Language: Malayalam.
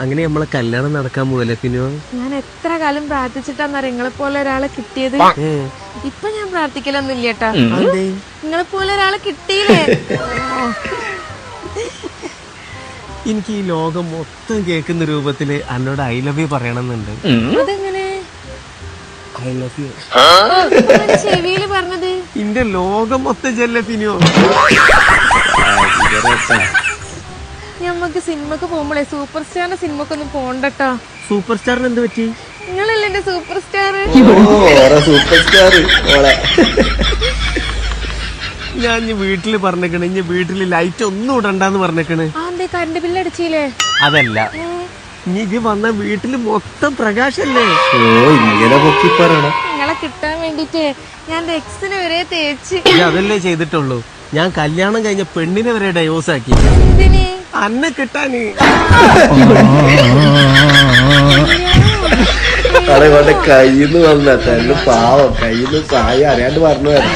അങ്ങനെ നമ്മളെ കല്യാണം നടക്കാൻ പോവല്ലേ പിന്നെ ഞാൻ എത്ര കാലം പ്രാർത്ഥിച്ചിട്ടാന്നറിയ നിങ്ങളെ പോലെ ഒരാളെ കിട്ടിയത്. ഇപ്പൊ ഞാൻ പ്രാർത്ഥിക്കലൊന്നും ഇല്ലേട്ടാ. നിങ്ങളെ പോലെ ഒരാളെ കിട്ടിയില്ലേ. എനിക്ക് ഈ ലോകം മൊത്തം കേൾക്കുന്ന രൂപത്തില് എന്നോട് ഐ ലവ് യു പറയണമെന്നുണ്ട്. അതെങ്ങനെ ഐ ലവ് യു ചെവിയില് പറഞ്ഞത്? ഇന്റെ ലോകം മൊത്തം ചെല്ല പിന്നെയോ. ഞമ്മക്ക് സിനിമക്ക് പോകുമ്പോഴേ സൂപ്പർ സ്റ്റാറിന്റെ സിനിമക്കൊന്നും പോണ്ടട്ടോ. സൂപ്പർ സ്റ്റാറിന് എന്ത് പറ്റി? നിങ്ങളല്ലേ എന്റെ സൂപ്പർ സ്റ്റാർ. Super star. ഞാൻ വീട്ടില് പറഞ്ഞേക്കണ്, ഇനി വീട്ടില് ലൈറ്റ് ഒന്നും ഇടണ്ടെന്ന് പറഞ്ഞേക്കണ്. എന്തേ കറണ്ട് ബില്ല് അടിച്ചില്ലേ? അതല്ല, ഇനി ഇത് വന്ന വീട്ടില് മൊത്തം പ്രകാശല്ലേ. ഇങ്ങനെ പൊക്കി പറയണം. നിങ്ങളെ കിട്ടാൻ വേണ്ടിട്ട് ഞാൻ എന്റെ എക്സിന് വരെ തേച്ച്. അതല്ലേ ചെയ്തിട്ടുള്ളൂ. ഞാൻ കല്യാണം കഴിഞ്ഞ പെണ്ണിനെ വരെ ഡൈവോഴ്സ് ആക്കി. എന്തിന്? അന്നെ കിട്ടാന്. അവിടെ കയ്യിന്ന് വന്ന പാവം കയ്യിന്ന് സായി അറിയാണ്ട് പറഞ്ഞു തരാം.